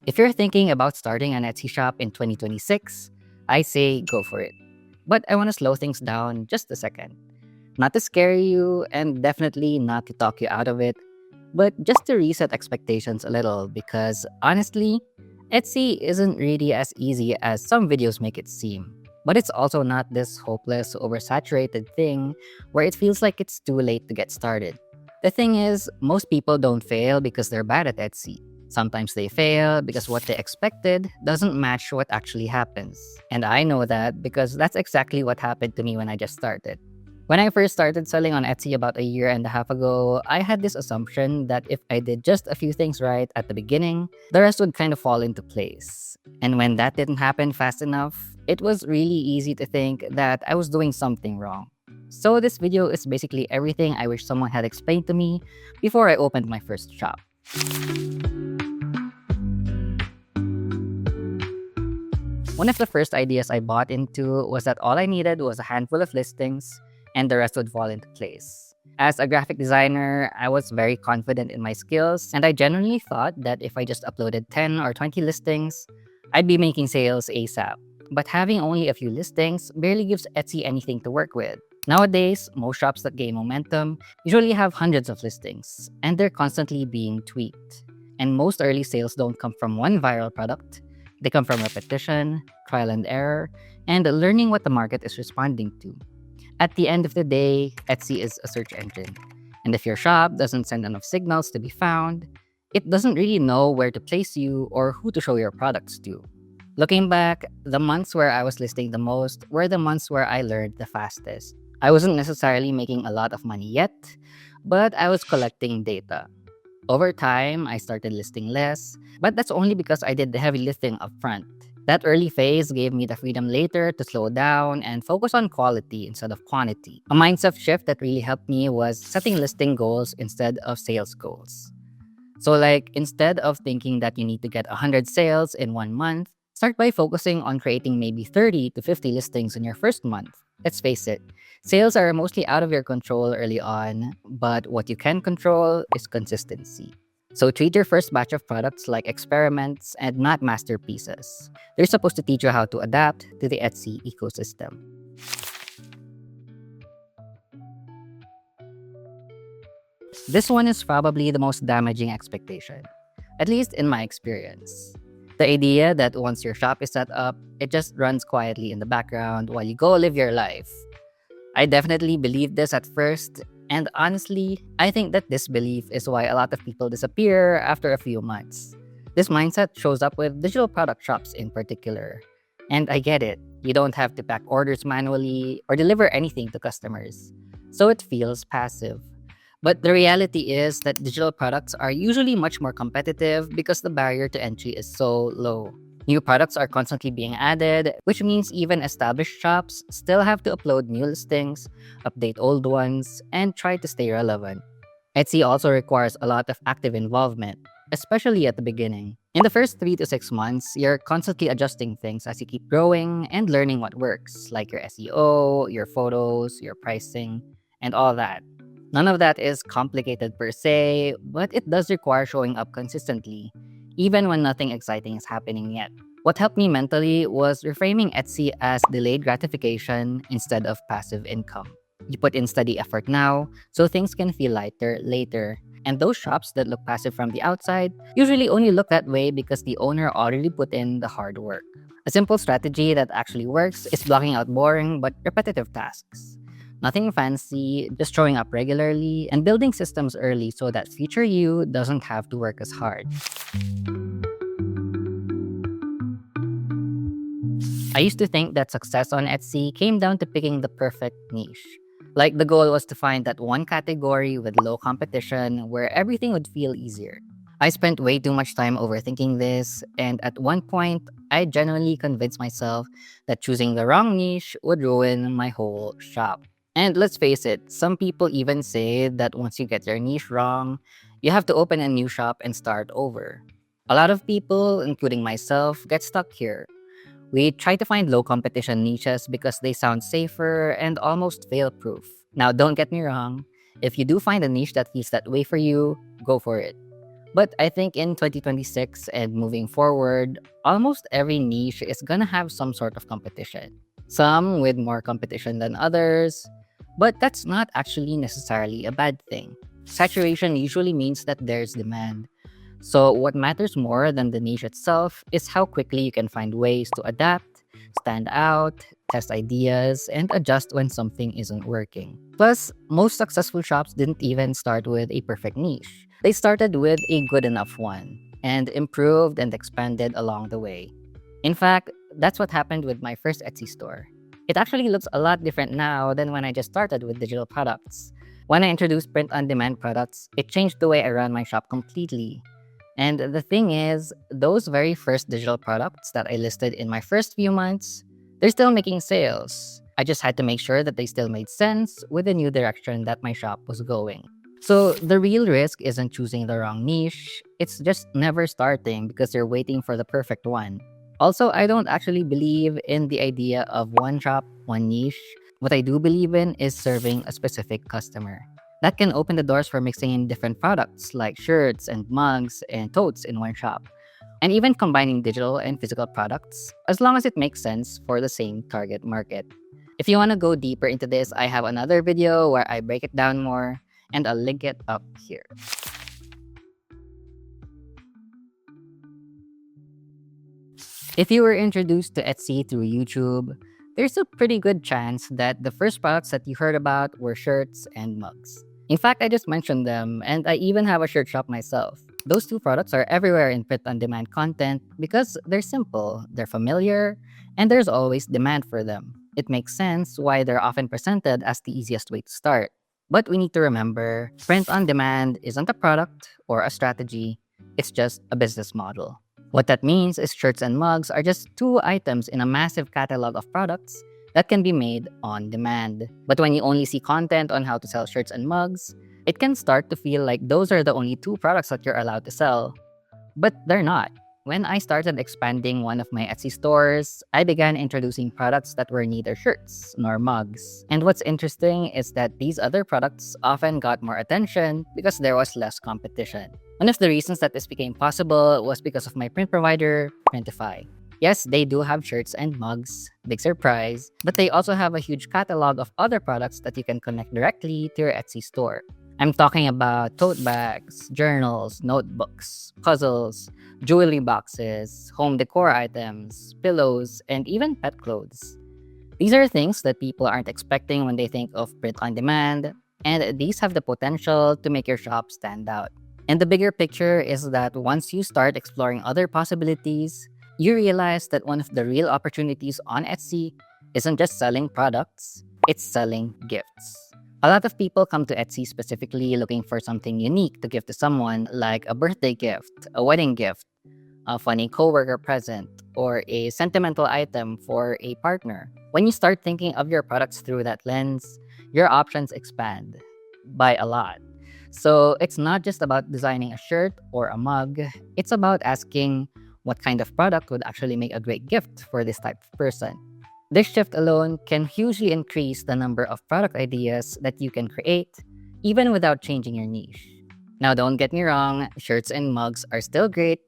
If you're thinking about starting an Etsy shop in 2026, I say go for it. But I want to slow things down just a second. Not to scare you, and definitely not to talk you out of it, but just to reset expectations a little because honestly, Etsy isn't really as easy as some videos make it seem. But it's also not this hopeless, oversaturated thing where it feels like it's too late to get started. The thing is, most people don't fail because they're bad at Etsy. Sometimes they fail because what they expected doesn't match what actually happens. And I know that because that's exactly what happened to me when I just started. When I first started selling on Etsy about a year and a half ago, I had this assumption that if I did just a few things right at the beginning, the rest would kind of fall into place. And when that didn't happen fast enough, it was really easy to think that I was doing something wrong. So this video is basically everything I wish someone had explained to me before I opened my first shop. One of the first ideas I bought into was that all I needed was a handful of listings and the rest would fall into place. As a graphic designer, I was very confident in my skills, and I genuinely thought that if I just uploaded 10 or 20 listings, I'd be making sales ASAP. But having only a few listings barely gives Etsy anything to work with. Nowadays, most shops that gain momentum usually have hundreds of listings, and they're constantly being tweaked. And most early sales don't come from one viral product. They come from repetition, trial and error, and learning what the market is responding to. At the end of the day, Etsy is a search engine. And if your shop doesn't send enough signals to be found, it doesn't really know where to place you or who to show your products to. Looking back, the months where I was listing the most were the months where I learned the fastest. I wasn't necessarily making a lot of money yet, but I was collecting data. Over time, I started listing less, but that's only because I did the heavy lifting up front. That early phase gave me the freedom later to slow down and focus on quality instead of quantity. A mindset shift that really helped me was setting listing goals instead of sales goals. So instead of thinking that you need to get 100 sales in 1 month, start by focusing on creating maybe 30 to 50 listings in your first month. Let's face it, sales are mostly out of your control early on, but what you can control is consistency. So treat your first batch of products like experiments and not masterpieces. They're supposed to teach you how to adapt to the Etsy ecosystem. This one is probably the most damaging expectation, at least in my experience. The idea that once your shop is set up, it just runs quietly in the background while you go live your life. I definitely believed this at first, and honestly, I think that this belief is why a lot of people disappear after a few months. This mindset shows up with digital product shops in particular. And I get it, you don't have to pack orders manually or deliver anything to customers. So it feels passive. But the reality is that digital products are usually much more competitive because the barrier to entry is so low. New products are constantly being added, which means even established shops still have to upload new listings, update old ones, and try to stay relevant. Etsy also requires a lot of active involvement, especially at the beginning. In the first 3 to 6 months, you're constantly adjusting things as you keep growing and learning what works, like your SEO, your photos, your pricing, and all that. None of that is complicated per se, but it does require showing up consistently, even when nothing exciting is happening yet. What helped me mentally was reframing Etsy as delayed gratification instead of passive income. You put in steady effort now, so things can feel lighter later. And those shops that look passive from the outside usually only look that way because the owner already put in the hard work. A simple strategy that actually works is blocking out boring but repetitive tasks. Nothing fancy, just showing up regularly and building systems early so that future you doesn't have to work as hard. I used to think that success on Etsy came down to picking the perfect niche. Like the goal was to find that one category with low competition where everything would feel easier. I spent way too much time overthinking this, and at one point, I genuinely convinced myself that choosing the wrong niche would ruin my whole shop. And let's face it, some people even say that once you get your niche wrong, you have to open a new shop and start over. A lot of people, including myself, get stuck here. We try to find low competition niches because they sound safer and almost fail proof. Now, don't get me wrong, if you do find a niche that feels that way for you, go for it. But I think in 2026 and moving forward, almost every niche is gonna have some sort of competition. Some with more competition than others, but that's not actually necessarily a bad thing. Saturation usually means that there's demand. So, what matters more than the niche itself is how quickly you can find ways to adapt, stand out, test ideas, and adjust when something isn't working. Plus, most successful shops didn't even start with a perfect niche. They started with a good enough one and improved and expanded along the way. In fact, that's what happened with my first Etsy store. It actually looks a lot different now than when I just started with digital products. When I introduced print on demand products, it changed the way I ran my shop completely. And the thing is, those very first digital products that I listed in my first few months, they're still making sales. I just had to make sure that they still made sense with the new direction that my shop was going. So the real risk isn't choosing the wrong niche, it's just never starting because you're waiting for the perfect one. Also, I don't actually believe in the idea of one shop, one niche. What I do believe in is serving a specific customer. That can open the doors for mixing in different products like shirts and mugs and totes in one shop, and even combining digital and physical products as long as it makes sense for the same target market. If you want to go deeper into this, I have another video where I break it down more, and I'll link it up here. If you were introduced to Etsy through YouTube, there's a pretty good chance that the first products that you heard about were shirts and mugs. In fact, I just mentioned them, and I even have a shirt shop myself. Those two products are everywhere in print on demand content because they're simple, they're familiar, and there's always demand for them. It makes sense why they're often presented as the easiest way to start. But we need to remember print on demand isn't a product or a strategy, it's just a business model. What that means is shirts and mugs are just two items in a massive catalog of products that can be made on demand. But when you only see content on how to sell shirts and mugs, it can start to feel like those are the only two products that you're allowed to sell. But they're not. When I started expanding one of my Etsy stores, I began introducing products that were neither shirts nor mugs. And what's interesting is that these other products often got more attention because there was less competition. One of the reasons that this became possible was because of my print provider, Printify. Yes, they do have shirts and mugs, big surprise, but they also have a huge catalog of other products that you can connect directly to your Etsy store. I'm talking about tote bags, journals, notebooks, puzzles, jewelry boxes, home decor items, pillows, and even pet clothes. These are things that people aren't expecting when they think of print on demand, and these have the potential to make your shop stand out. And the bigger picture is that once you start exploring other possibilities, you realize that one of the real opportunities on Etsy isn't just selling products, it's selling gifts. A lot of people come to Etsy specifically looking for something unique to give to someone, like a birthday gift, a wedding gift, a funny coworker present, or a sentimental item for a partner. When you start thinking of your products through that lens, your options expand by a lot. So it's not just about designing a shirt or a mug, it's about asking what kind of product would actually make a great gift for this type of person. This shift alone can hugely increase the number of product ideas that you can create, even without changing your niche. Now, don't get me wrong, shirts and mugs are still great,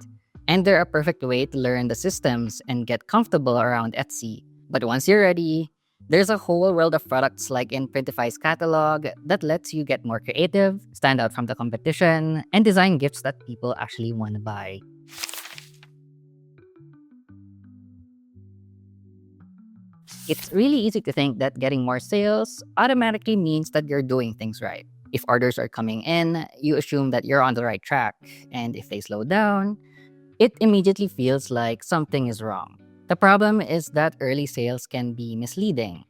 and they're a perfect way to learn the systems and get comfortable around Etsy. But once you're ready, there's a whole world of products like in Printify's catalog that lets you get more creative, stand out from the competition, and design gifts that people actually want to buy. It's really easy to think that getting more sales automatically means that you're doing things right. If orders are coming in, you assume that you're on the right track, and if they slow down, it immediately feels like something is wrong. The problem is that early sales can be misleading,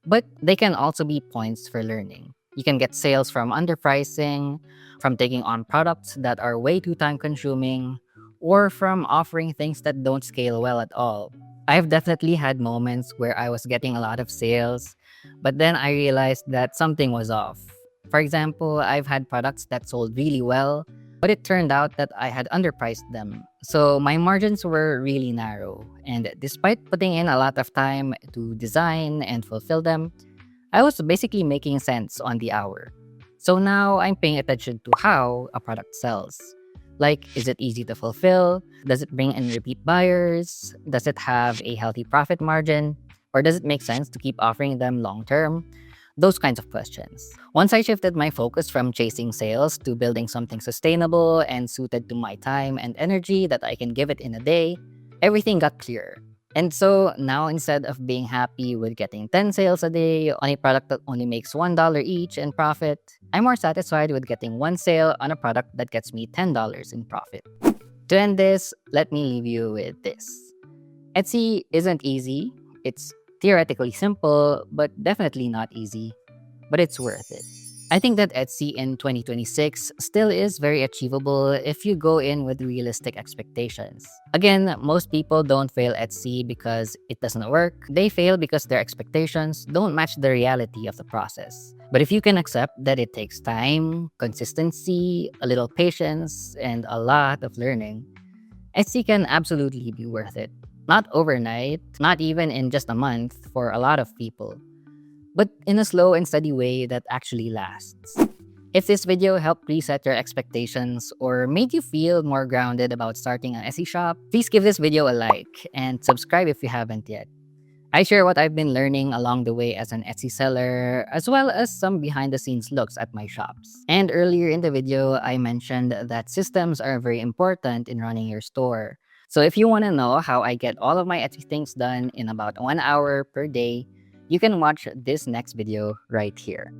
but they can also be points for learning. You can get sales from underpricing, from taking on products that are way too time consuming, or from offering things that don't scale well at all. I've definitely had moments where I was getting a lot of sales, but then I realized that something was off. For example, I've had products that sold really well, but it turned out that I had underpriced them. So my margins were really narrow. And despite putting in a lot of time to design and fulfill them, I was basically making cents on the hour. So now I'm paying attention to how a product sells, Like, is it easy to fulfill? Does it bring in repeat buyers? Does it have a healthy profit margin? Or does it make sense to keep offering them long term? Those kinds of questions. Once I shifted my focus from chasing sales to building something sustainable and suited to my time and energy that I can give it in a day, everything got clearer. And so now, instead of being happy with getting 10 sales a day on a product that only makes $1 each in profit, I'm more satisfied with getting one sale on a product that gets me $10 in profit. To end this, let me leave you with this: Etsy isn't easy. It's theoretically simple, but definitely not easy. But it's worth it. I think that Etsy in 2026 still is very achievable if you go in with realistic expectations. Again, most people don't fail Etsy because it doesn't work. They fail because their expectations don't match the reality of the process. But if you can accept that it takes time, consistency, a little patience, and a lot of learning, Etsy can absolutely be worth it. Not overnight, not even in just a month for a lot of people, but in a slow and steady way that actually lasts. If this video helped reset your expectations or made you feel more grounded about starting an Etsy shop, please give this video a like and subscribe if you haven't yet. I share what I've been learning along the way as an Etsy seller, as well as some behind the scenes looks at my shops. And earlier in the video, I mentioned that systems are very important in running your store. So if you want to know how I get all of my Etsy things done in about 1 hour per day, you can watch this next video right here.